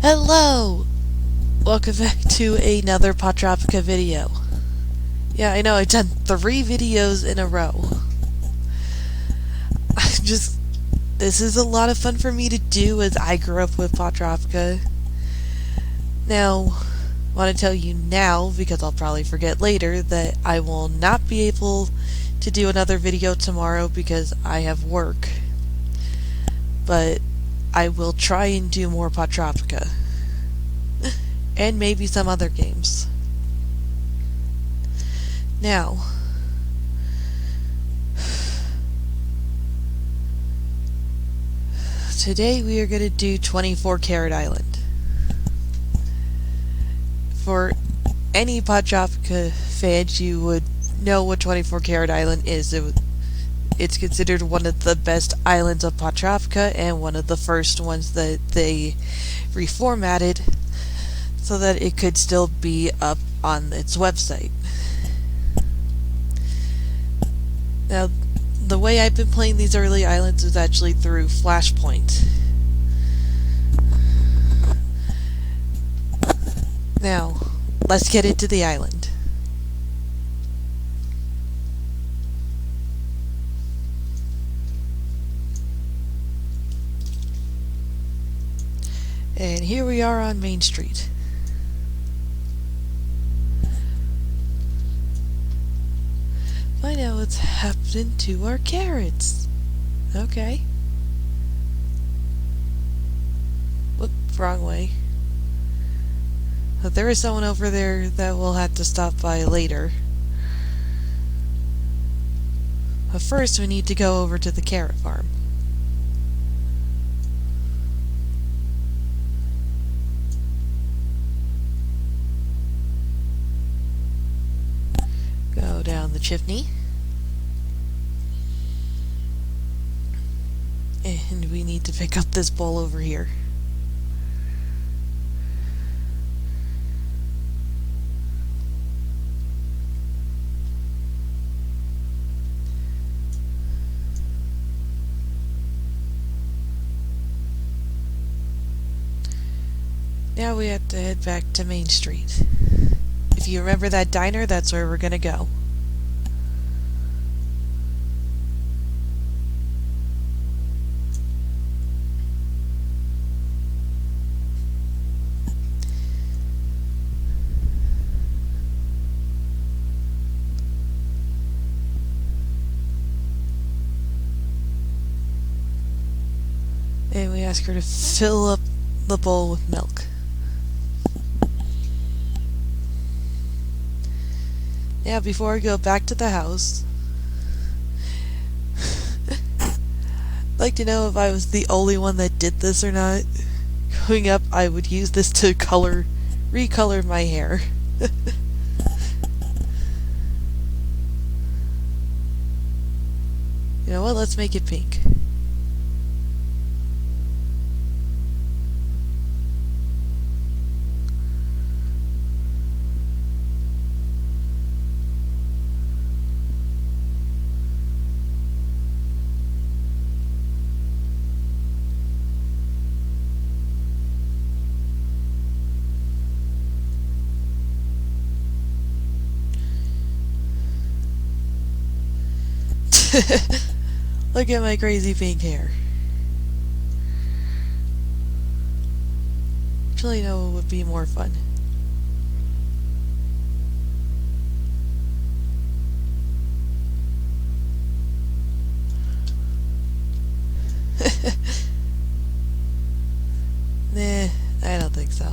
Hello! Welcome back to another Poptropica video. Yeah, I know, I've done 3 videos in a row. This is a lot of fun for me to do as I grew up with Poptropica. Now, I want to tell you now, because I'll probably forget later, that I will not be able to do another video tomorrow because I have work. But I will try and do more Poptropica. And maybe some other games. Now, today we are going to do 24 Carat Island. For any Poptropica fans, you would know what 24 Carat Island is. It's considered one of the best islands of Poptropica and one of the first ones that they reformatted so that it could still be up on its website. Now, the way I've been playing these early islands is actually through Flashpoint. Now, let's get into the island. And here we are on Main Street. Find out what's happened to our carrots. Okay. Whoop, wrong way. But there is someone over there that we'll have to stop by later. But first we need to go over to the carrot farm. Go down the chimney. And we need to pick up this bowl over here. Now we have to head back to Main Street. If you remember that diner, that's where we're gonna go. And we ask her to fill up the bowl with milk. Now, before I go back to the house, I'd like to know if I was the only one that did this or not. Growing up, I would use this to recolor my hair. You know what? Let's make it pink. Look at my crazy pink hair. Actually, no, it would be more fun. Nah, I don't think so.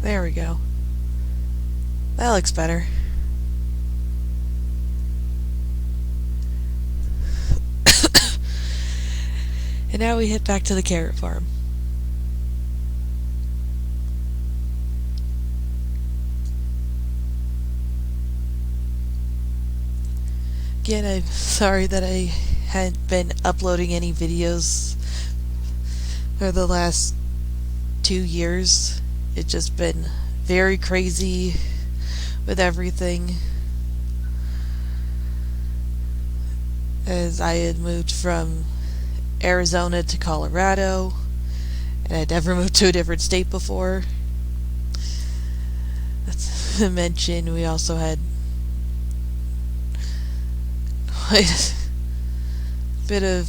There we go. That looks better. And now we head back to the carrot farm. Again, I'm sorry that I hadn't been uploading any videos for the last 2 years. It's just been very crazy with everything, as I had moved from Arizona to Colorado, and I'd never moved to a different state before. That's to mention we also had quite a bit of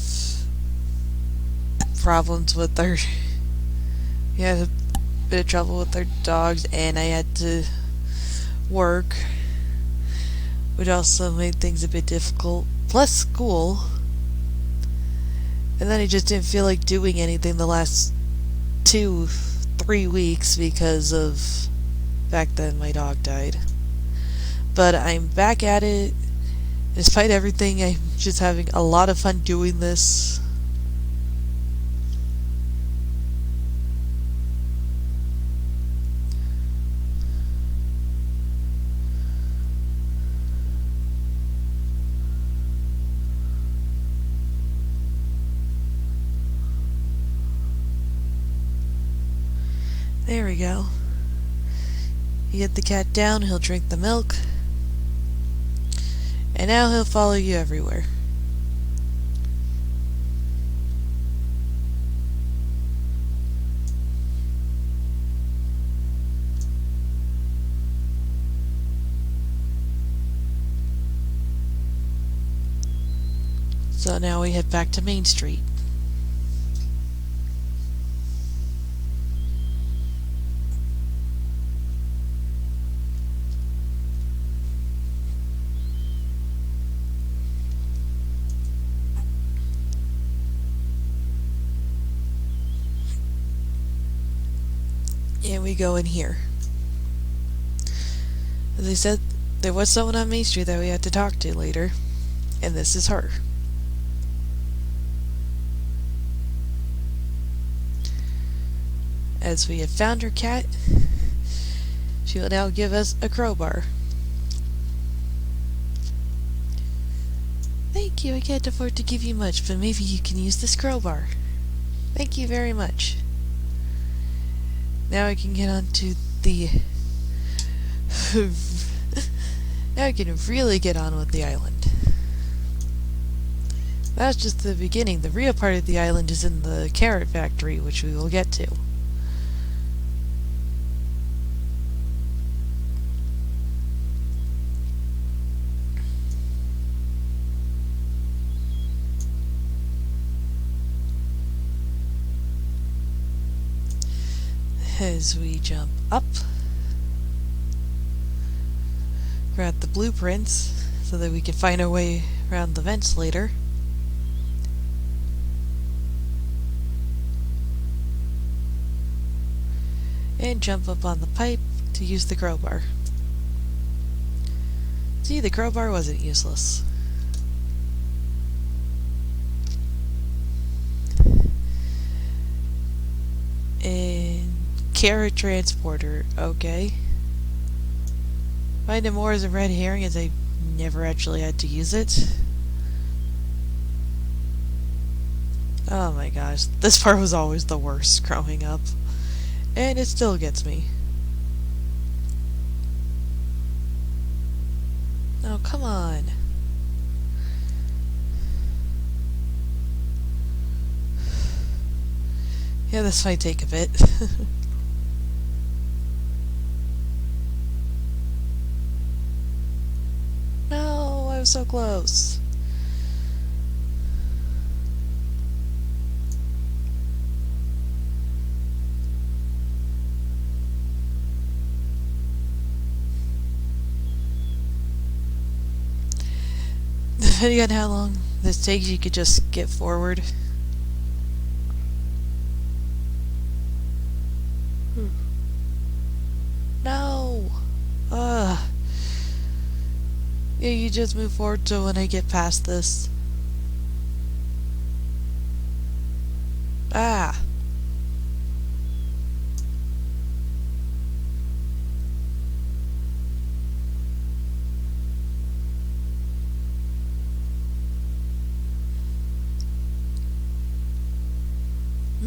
problems with our we had a bit of trouble with our dogs, and I had to work, which also made things a bit difficult, plus school. And then I just didn't feel like doing anything the last 2-3 weeks because of back then my dog died. But I'm back at it. Despite everything, I'm just having a lot of fun doing this. There we go. You get the cat down, he'll drink the milk. And now he'll follow you everywhere. So now we head back to Main Street. And we go in here. As I said, there was someone on Main Street that we had to talk to later, and this is her. As we have found her cat, she will now give us a crowbar. Thank you, I can't afford to give you much, but maybe you can use this crowbar. Thank you very much. Now I can get on to the... now I can really get on with the island. That's just the beginning. The real part of the island is in the carrot factory, which we will get to. As we jump up, grab the blueprints so that we can find our way around the vents later. And jump up on the pipe to use the crowbar. See, the crowbar wasn't useless. And carrot transporter, okay. Find it more as a red herring, as I never actually had to use it. Oh my gosh, this part was always the worst growing up. And it still gets me. Oh, come on. Yeah, this might take a bit. No, I was so close. Depending on how long this takes, you could just skip forward. No! Ugh. Yeah, you just move forward to when I get past this. Ah!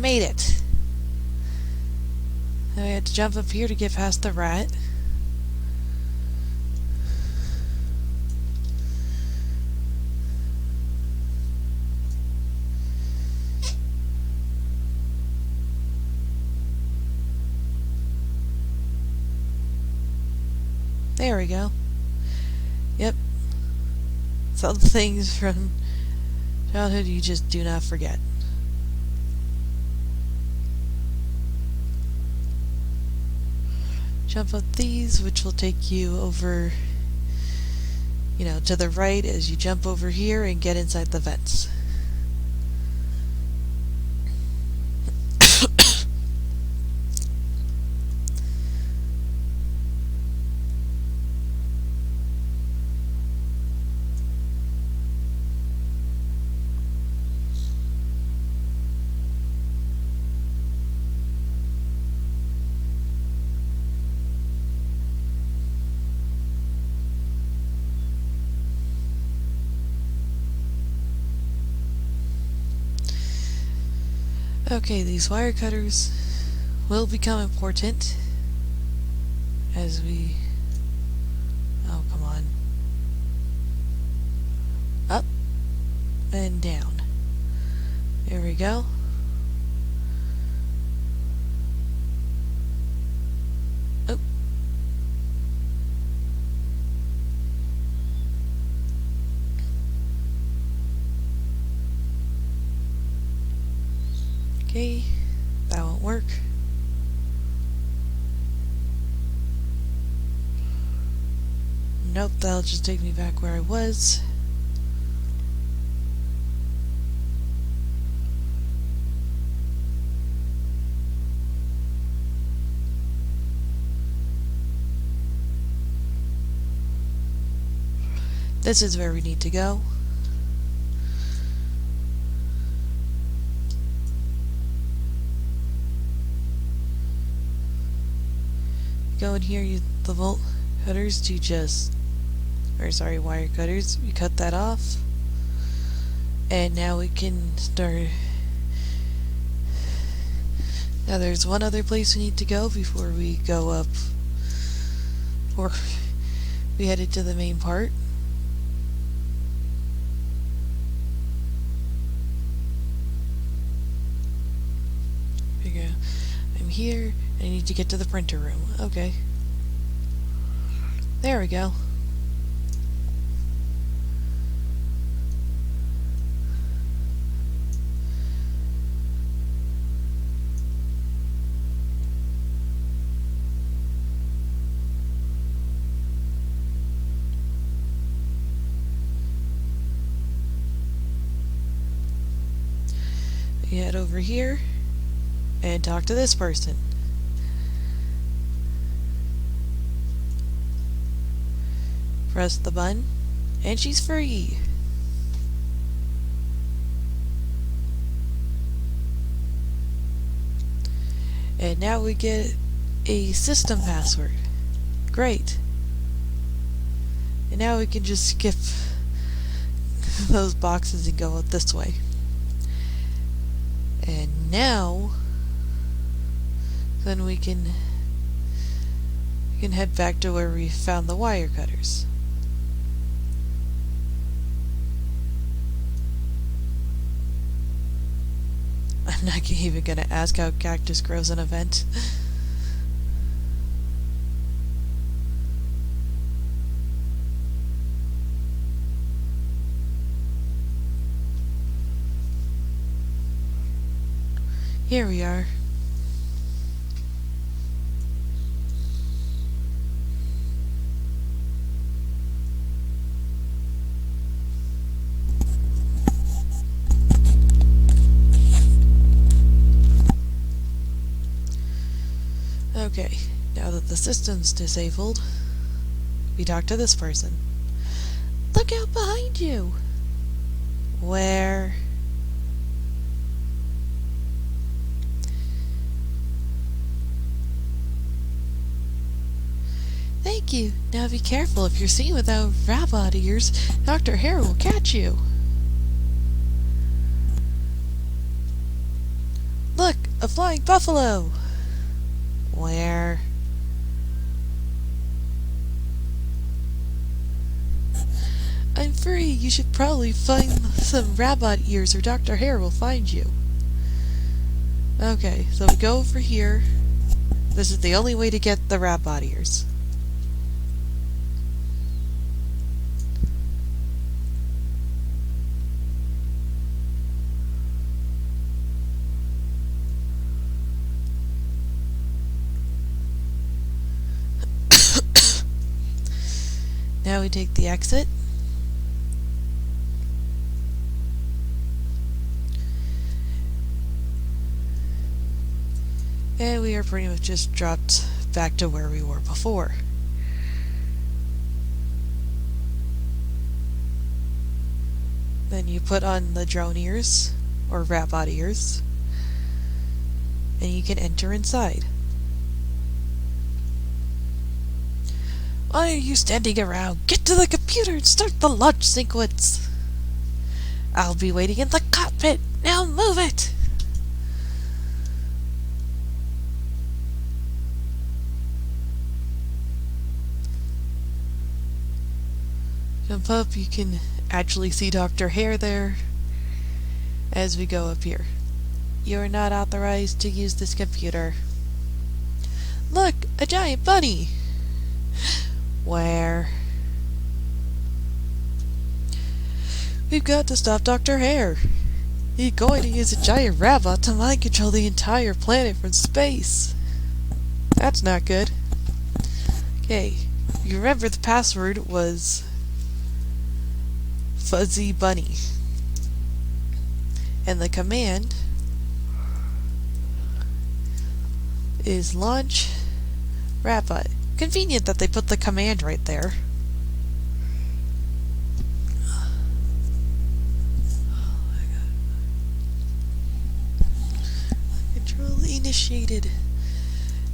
Made it. Now I had to jump up here to get past the rat. There we go. Yep. Some things from childhood you just do not forget. Jump up these, which will take you over, to the right as you jump over here and get inside the vents. Okay, these wire cutters will become important as we... Oh, come on. Up and down. There we go. Oh. Okay, that won't work. Nope, that'll just take me back where I was. This is where we need to go. Go in here, use the volt cutters to wire cutters. We cut that off. And now we can start. Now there's one other place we need to go before we go up, or we headed to the main part. There we go. I'm here. I need to get to the printer room. Okay. There we go. We head over here and talk to this person. Press the button, and she's free. And now we get a system password. Great. And now we can just skip those boxes and go this way. And now, then we can head back to where we found the wire cutters. I'm not even gonna ask how cactus grows in a vent. Here we are. Okay, now that the system's disabled, we talk to this person. Look out behind you! Where? Thank you. Now be careful. If you're seen without robot ears, Dr. Hare will catch you. Look! flying buffalo! Where? I'm free. You should probably find some rabbit ears or Dr. Hare will find you. Okay, so we go over here. This is the only way to get the rabbit ears. Now we take the exit. And we are pretty much just dropped back to where we were before. Then you put on the drone ears, or rabbit ears, and you can enter inside. Why are you standing around? Get to the computer and start the launch sequence! I'll be waiting in the cockpit! Now move it! Jump up, you can actually see Dr. Hare there as we go up here. You are not authorized to use this computer. Look! A giant bunny! Where? We've got to stop Dr. Hare. He's going to use a giant rabbit to mind control the entire planet from space. That's not good. Okay, you remember the password was Fuzzy Bunny. And the command is launch rabbit. Convenient that they put the command right there. Oh my god. Control initiated.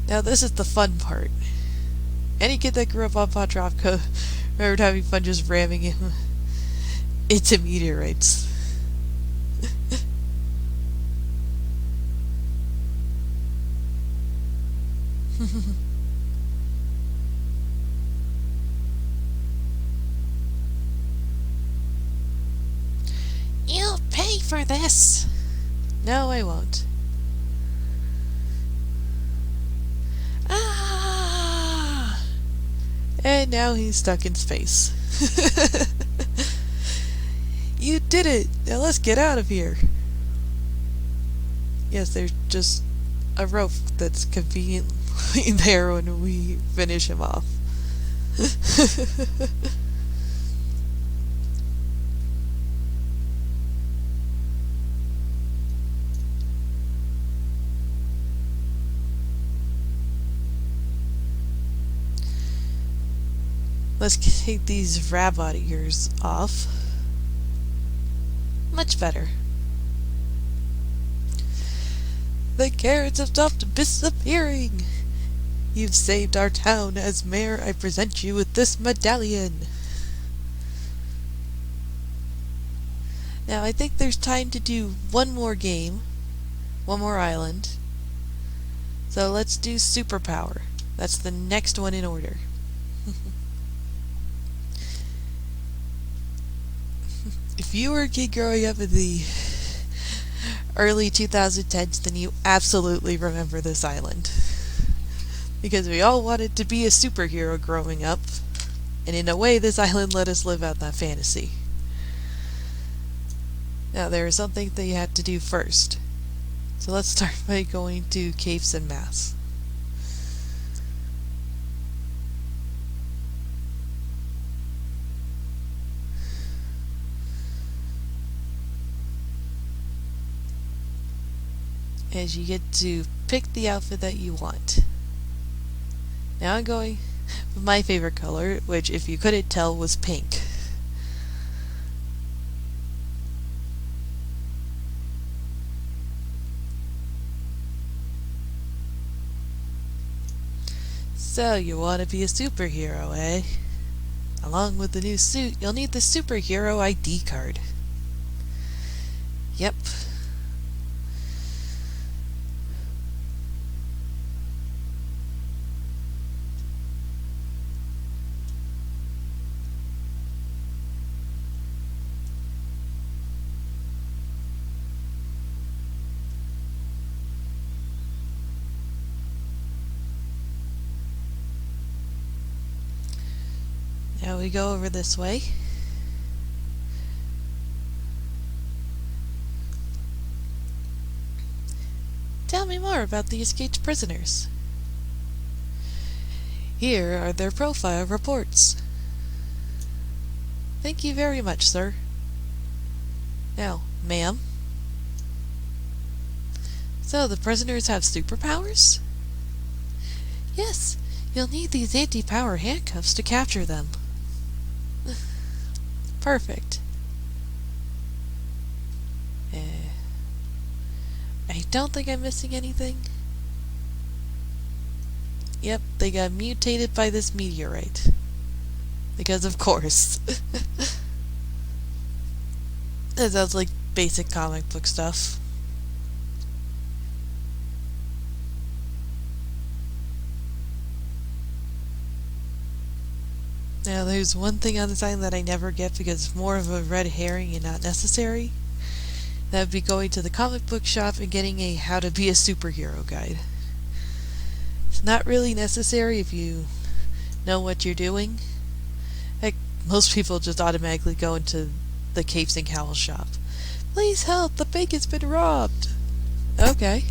Now this is the fun part. Any kid that grew up on Poptropica remembered having fun just ramming him into meteorites. You'll pay for this! No, I won't. Ah! And now he's stuck in space. You did it! Now let's get out of here. Yes, there's just a rope that's conveniently there when we finish him off. Let's take these rabbit ears off. Much better. The carrots have stopped disappearing. You've saved our town. As mayor, I present you with this medallion. Now, I think there's time to do one more game. One more island. So let's do superpower. That's the next one in order. If you were a kid growing up in the early 2010s, then you absolutely remember this island. Because we all wanted to be a superhero growing up, and in a way this island let us live out that fantasy. Now there is something that you have to do first. So let's start by going to Caves and Mass. As you get to pick the outfit that you want. Now I'm going with my favorite color, which if you couldn't tell was pink. So you want to be a superhero, eh? Along with the new suit, you'll need the superhero ID card. Yep. Now we go over this way. Tell me more about the escaped prisoners. Here are their profile reports. Thank you very much, sir. Now, ma'am. So, the prisoners have superpowers? Yes, you'll need these anti-power handcuffs to capture them. Perfect. I don't think I'm missing anything. Yep, they got mutated by this meteorite. Because of course. That sounds like basic comic book stuff. Now there's one thing on the sign that I never get because it's more of a red herring and not necessary. That would be going to the comic book shop and getting a how to be a superhero guide. It's not really necessary if you know what you're doing. Like, most people just automatically go into the Capes and Cowls shop. Please help, the bank has been robbed. Okay.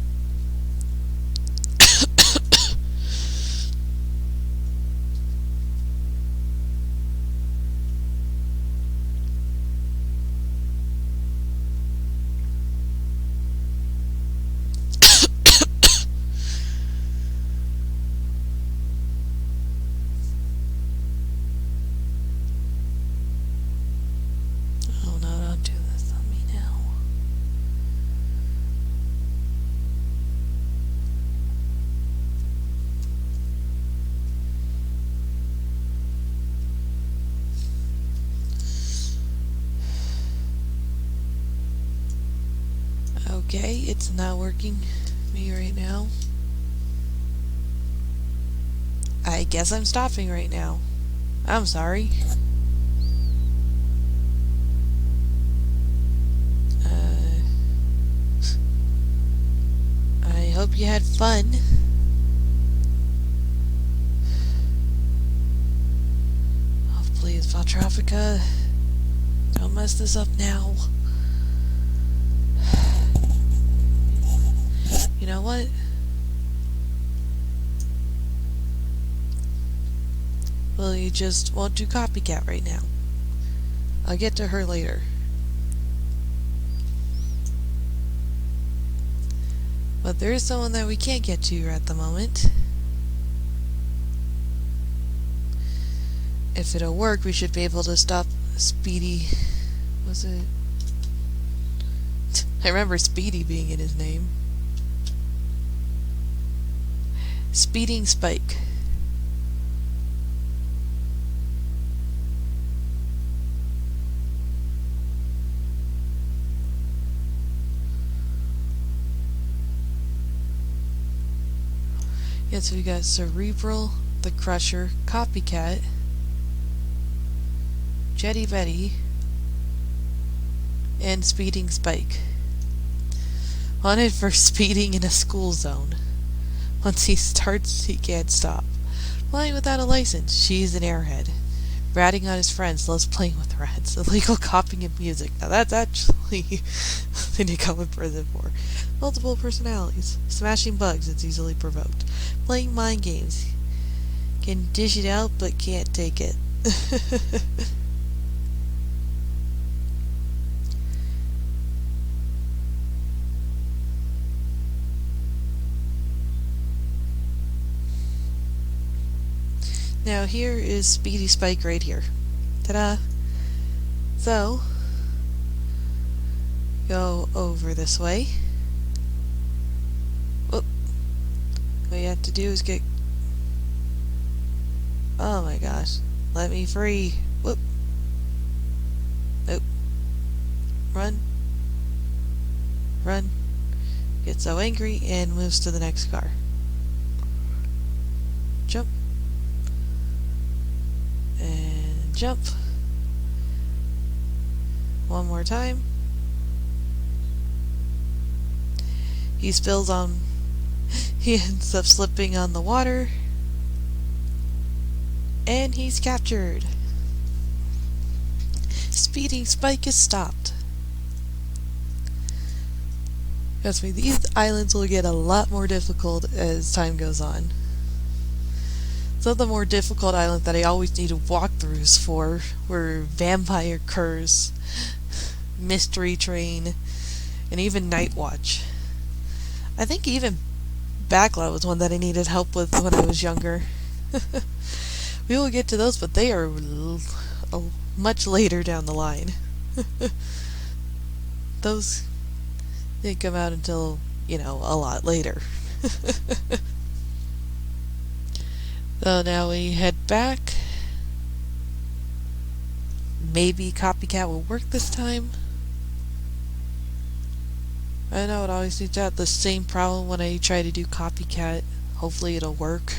Okay, it's not working me right now. I guess I'm stopping right now. I'm sorry. I hope you had fun. Oh, please, Poptropica. Don't mess this up now. You know what? Well, you just won't do copycat right now. I'll get to her later. But there is someone that we can't get to at the moment. If it'll work, we should be able to stop Speedy. Was it? I remember Speedy being in his name. Speeding Spike. Yeah, so we got Cerebral, the Crusher, Copycat, Jetty Betty, and Speeding Spike. Wanted for speeding in a school zone. Once he starts, he can't stop. Flying without a license, she's an airhead. Ratting on his friends, loves playing with rats. Illegal copying of music. Now that's actually something to go in prison for. Multiple personalities. Smashing bugs, it's easily provoked. Playing mind games. Can dish it out, but can't take it. Now here is Speedy Spike right here. Ta-da! So, go over this way. Whoop. What you have to do is get... Oh my gosh. Let me free. Whoop. Nope. Run. Run. Gets so angry and moves to the next car. Jump. And jump. One more time. He spills on... He ends up slipping on the water. And he's captured. speeding spike is stopped. Trust me, these islands will get a lot more difficult as time goes on. Some of the more difficult islands that I always needed walkthroughs for were Vampire Curse, Mystery Train, and even Night Watch. I think even Backlot was one that I needed help with when I was younger. We will get to those, but they are much later down the line. Those didn't come out until, a lot later. So now we head back. Maybe Copycat will work this time. I know it always seems to have the same problem when I try to do Copycat. Hopefully it'll work.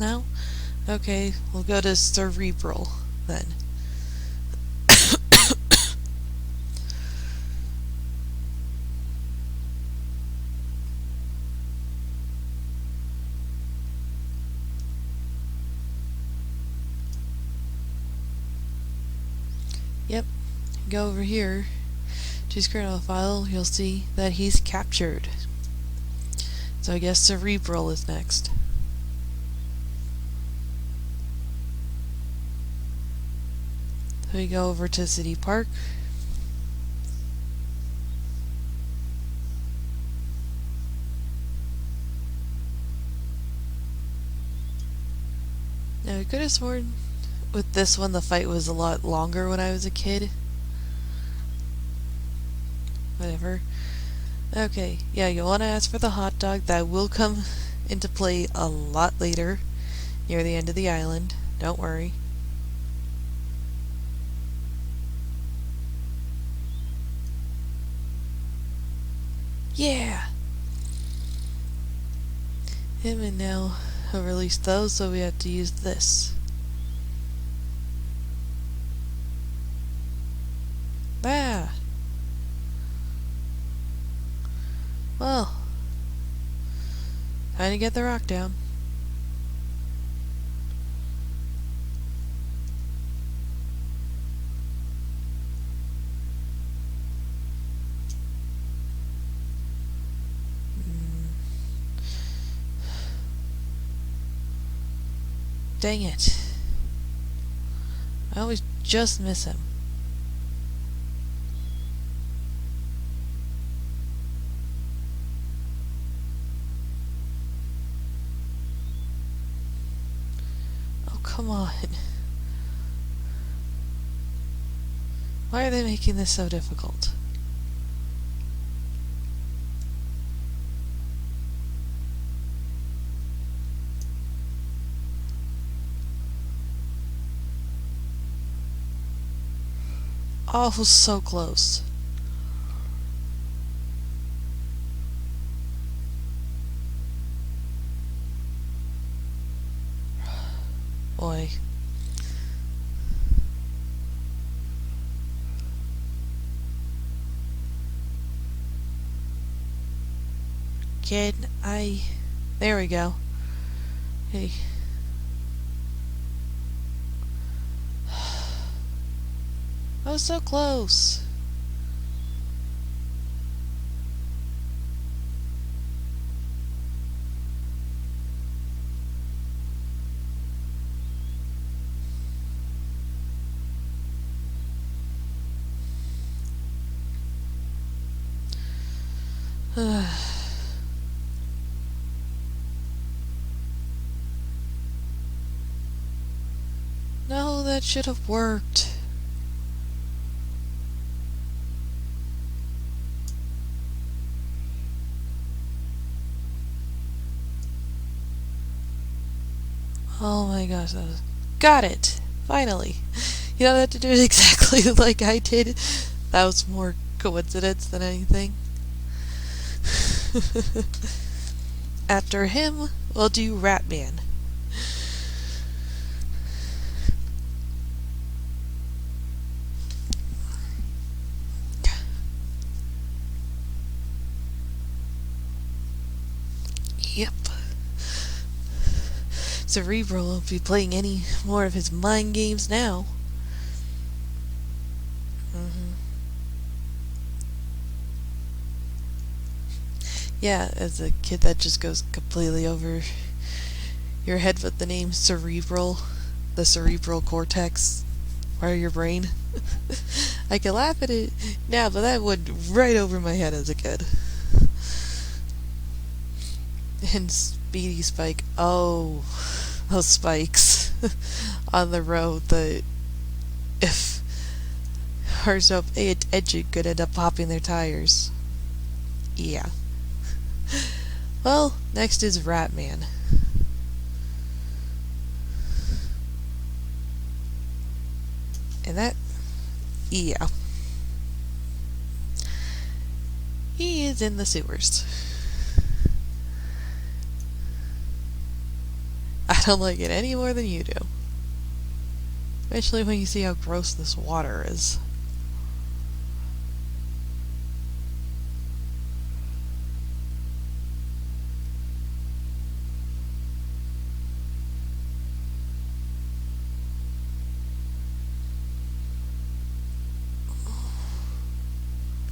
No? Okay, we'll go to Cerebral then. Yep, go over here to his kernel file, you'll see that he's captured. So I guess Cerebral is next. So we go over to City Park. Now I could have sworn with this one the fight was a lot longer when I was a kid. Whatever. Okay, yeah, you'll want to ask for the hot dog. That will come into play a lot later, near the end of the island. Don't worry. Yeah! And now I'll release those, so we have to use this. Ah! Well, time to get the rock down. Dang it. I always just miss him. Oh, come on. Why are they making this so difficult? Oh, so close. Boy. Kid, there we go. Hey. I was so close. No, that should have worked. Oh my gosh, got it! Finally! You don't have to do it exactly like I did. That was more coincidence than anything. After him, we'll do Ratman. Yep. Cerebral won't be playing any more of his mind games now. Yeah, as a kid that just goes completely over your head with the name Cerebral, the cerebral cortex, part of your brain. I can laugh at it now, but that went right over my head as a kid. And Speedy Spike, oh, those spikes on the road that if cars don't pay attention could end up popping their tires. Yeah. Well, next is Ratman. And that, yeah. He is in the sewers. I don't like it any more than you do. Especially when you see how gross this water is.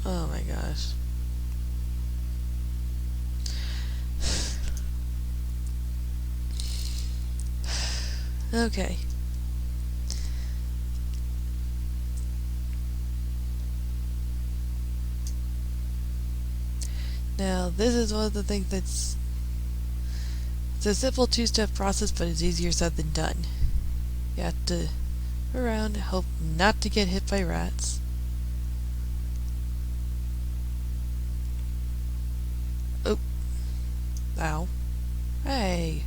Oh my gosh. Okay. Now, this is one of the things it's a simple two-step process, but it's easier said than done. You have to go around, hope not to get hit by rats. Oh. Ow. Hey.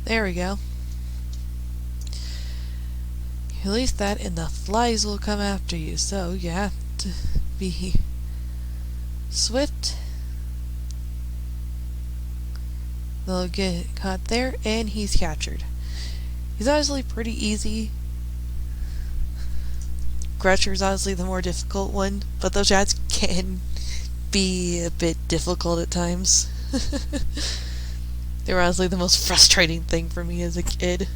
There we go. You release that and the flies will come after you, so you have to be swift. They'll get caught there and he's captured. He's honestly pretty easy. Crusher's honestly the more difficult one, but those rats can be a bit difficult at times. They were honestly the most frustrating thing for me as a kid.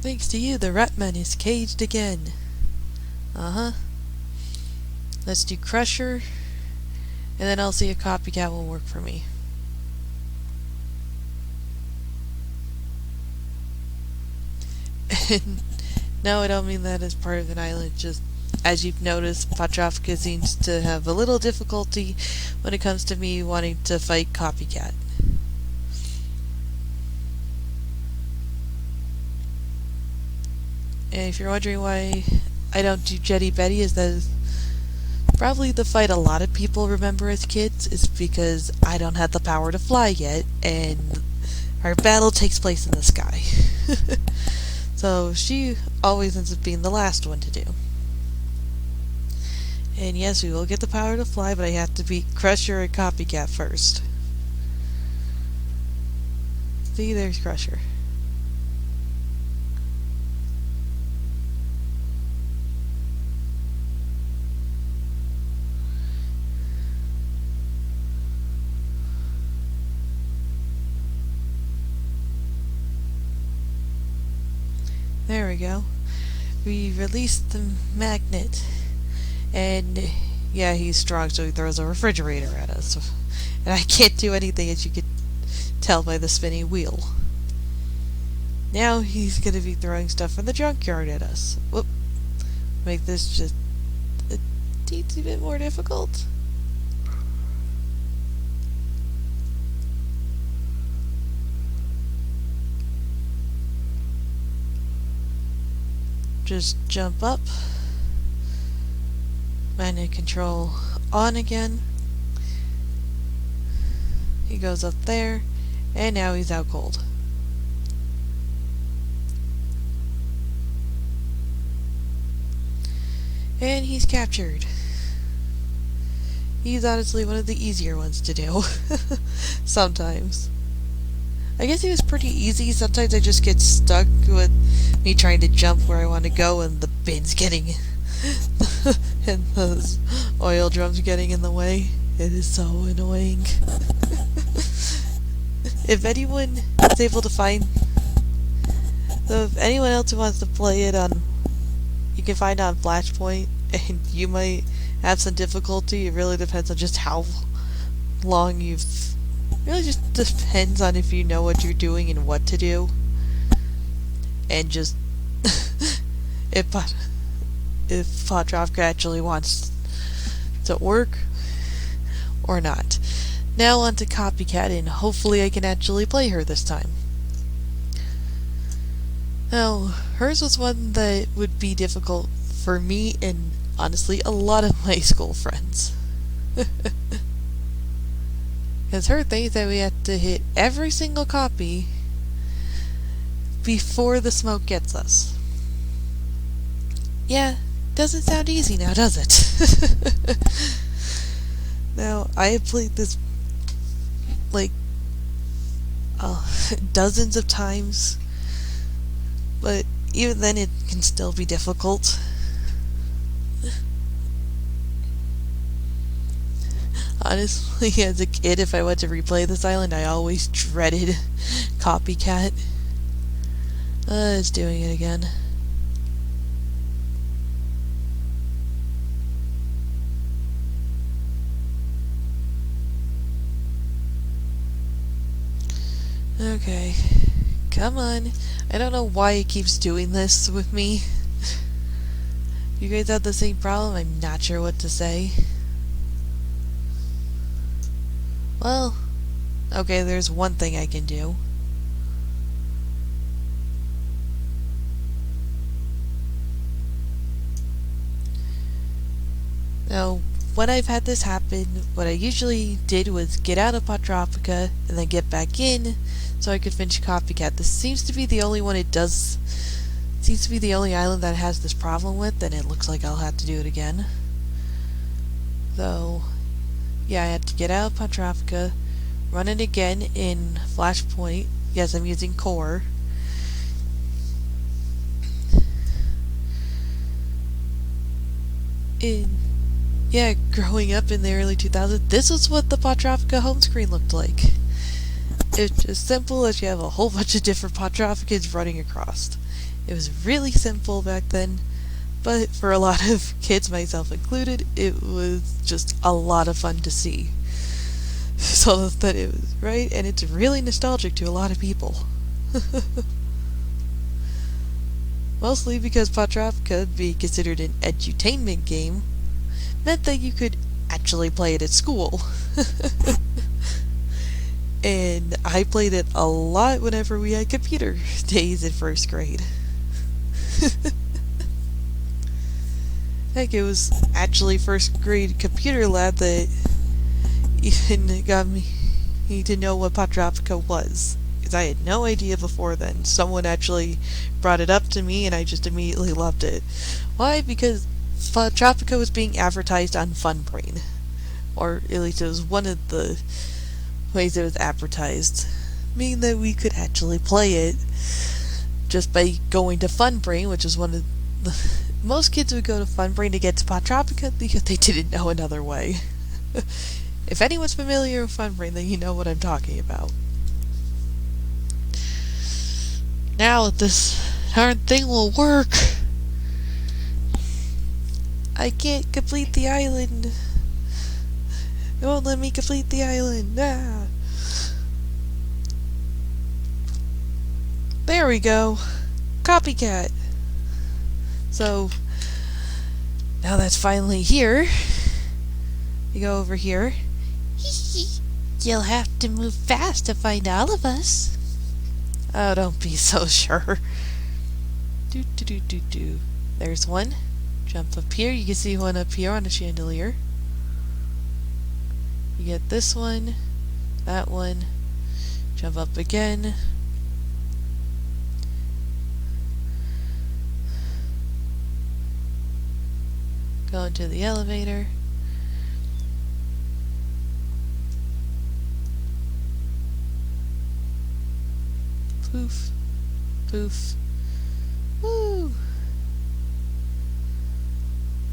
Thanks to you, the Ratman is caged again. Uh-huh. Let's do Crusher, and then I'll see if Copycat will work for me. No, I don't mean that as part of an island, just as you've noticed, Poptropica seems to have a little difficulty when it comes to me wanting to fight Copycat. And if you're wondering why I don't do Jetty Betty, is that probably the fight a lot of people remember as kids is because I don't have the power to fly yet, and our battle takes place in the sky. So she always ends up being the last one to do. And yes, we will get the power to fly, but I have to beat Crusher and Copycat first. See, there's Crusher. There we go. We released the magnet. And yeah, he's strong, so he throws a refrigerator at us. And I can't do anything, as you can tell by the spinning wheel. Now he's going to be throwing stuff from the junkyard at us. Whoop. Make this just a teensy bit more difficult. just jump up. Magnet control on again. He goes up there, and now he's out cold. And he's captured. He's honestly one of the easier ones to do. Sometimes. I guess he was pretty easy. Sometimes I just get stuck with me trying to jump where I want to go and the bin's getting and those oil drums getting in the way. It is so annoying. If anyone is able to find, so if anyone else who wants to play it on, you can find it on Flashpoint, and you might have some difficulty. It really depends on just how long you've. Really just depends on if you know what you're doing and what to do, and just if Poptropica actually wants to work or not. Now on to Copycat, and hopefully I can actually play her this time. Now, hers was one that would be difficult for me and honestly a lot of my school friends. Because her thing is that we have to hit every single copy before the smoke gets us. Yeah, doesn't sound easy now, does it? Now, I have played this like dozens of times, but even then it can still be difficult. Honestly, as a kid, if I went to replay this island, I always dreaded Copycat. It's doing it again. Okay. Come on. I don't know why it keeps doing this with me. You guys have the same problem? I'm not sure what to say. Well, okay, there's one thing I can do. Now, when I've had this happen, what I usually did was get out of Poptropica and then get back in so I could finish Copycat. This seems to be the only one it does. Seems to be the only island that has this problem with, and it looks like I'll have to do it again. So, yeah, I had to get out of Poptropica, run it again in Flashpoint. Yes, I'm using Core. Yeah, growing up in the early 2000s, this was what the Poptropica home screen looked like. It's as simple as you have a whole bunch of different Poptropicas running across. It was really simple back then, but for a lot of kids, myself included, it was just a lot of fun to see. So that it was right, and it's really nostalgic to a lot of people. Mostly because Poptropica, being considered an edutainment game, meant that you could actually play it at school. And I played it a lot whenever we had computer days in first grade. Heck, it was actually first grade computer lab that even got me to know what Poptropica was. Because I had no idea before then. Someone actually brought it up to me and I just immediately loved it. Why? Because Poptropica was being advertised on Funbrain. Or at least it was one of the ways it was advertised. Meaning that we could actually play it just by going to Funbrain, which is one of the... Most kids would go to Funbrain to get to Poptropica because they didn't know another way. If anyone's familiar with Funbrain, then you know what I'm talking about. Now if this darn thing will work, I can't complete the island. It won't let me complete the island. Ah. There we go. Copycat. So, now that's finally here. You go over here. You'll have to move fast to find all of us. Oh, don't be so sure. Do. There's one. Jump up here. You can see one up here on a chandelier. You get this one, that one. Jump up again. Go into the elevator. Poof. Poof. Woo!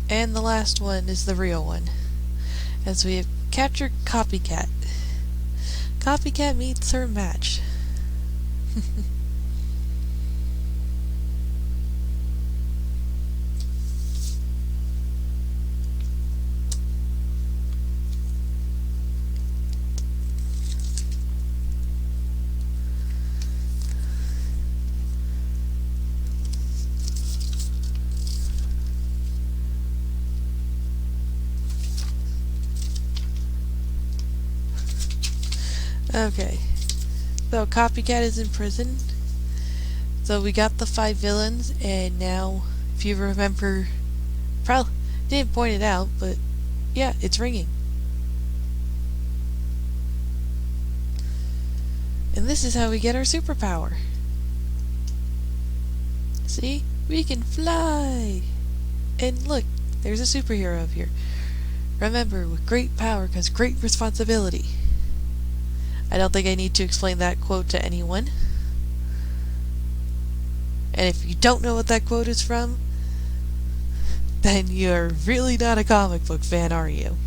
And the last one is the real one, as we have captured Copycat. Copycat meets her match. Okay, so Copycat is in prison. So we got the 5 villains, and now, if you remember, probably didn't point it out, but yeah, it's ringing. And this is how we get our superpower. See? We can fly! And look, there's a superhero up here. Remember, with great power comes great responsibility. I don't think I need to explain that quote to anyone. And if you don't know what that quote is from, then you're really not a comic book fan, are you?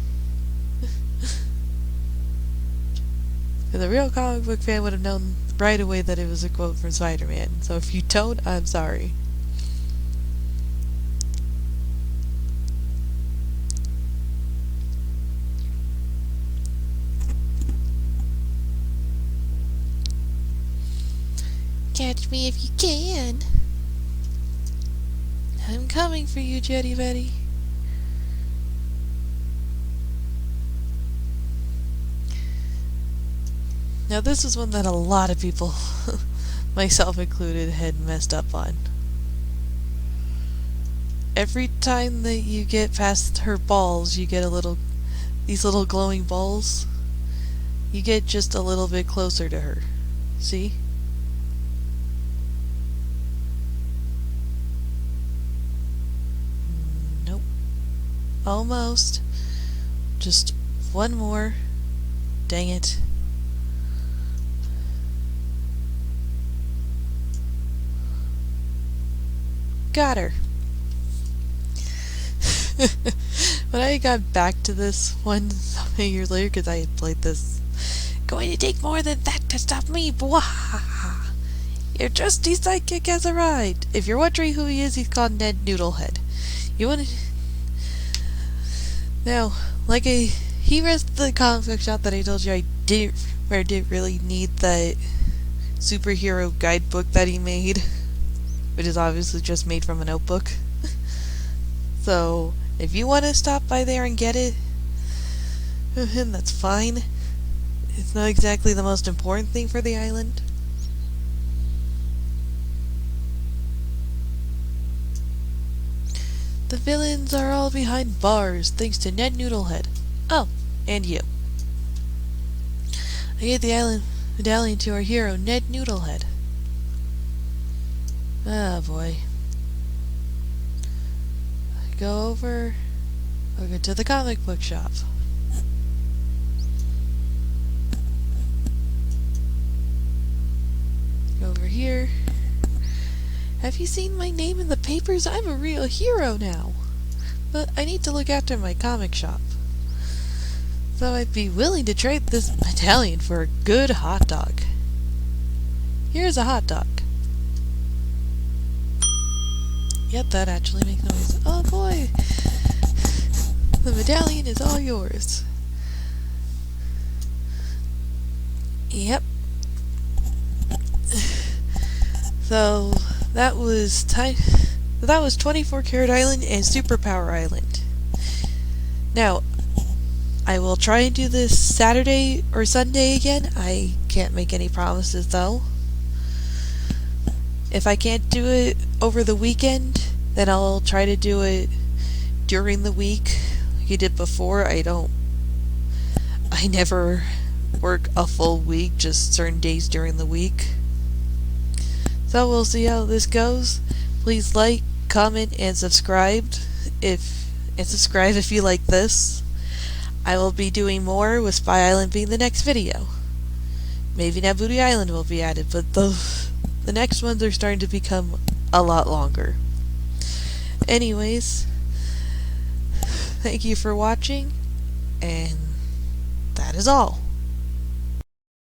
The real comic book fan would have known right away that it was a quote from Spider-Man. So if you don't, I'm sorry. Catch me if you can. I'm coming for you, Jetty Betty. Now this is one that a lot of people, myself included, had messed up on. Every time that you get past her balls, you get these little glowing balls. You get just a little bit closer to her. See? Almost. Just one more. Dang it. Got her. When I got back to this one so many years later, because I had played this, going to take more than that to stop me. Bwahaha. Your trusty sidekick has arrived. If you're wondering who he is, he's called Ned Noodlehead. You want to... Now, he was the comic book shop that I told you I didn't really need that superhero guidebook that he made, which is obviously just made from a notebook. So, if you want to stop by there and get it, that's fine. It's not exactly the most important thing for the island. The villains are all behind bars, thanks to Ned Noodlehead. Oh, and you. I gave the island medallion to our hero, Ned Noodlehead. Ah, boy. I'll go to the comic book shop. Go over here. Have you seen my name in the papers? I'm a real hero now. But I need to look after my comic shop. So I'd be willing to trade this medallion for a good hot dog. Here's a hot dog. Yep, that actually makes noise. Oh boy! The medallion is all yours. Yep. So... That was 24 Karat Island and Superpower Island. Now, I will try and do this Saturday or Sunday again. I can't make any promises though. If I can't do it over the weekend, then Then I'll try to do it during the week like you did before. I never work a full week, just certain days during the week. So we'll see how this goes. Please like, comment, and subscribe if you like this. I will be doing more, with Spy Island being the next video. Maybe Nabuti Island will be added, but the next ones are starting to become a lot longer. Anyways, thank you for watching, and that is all.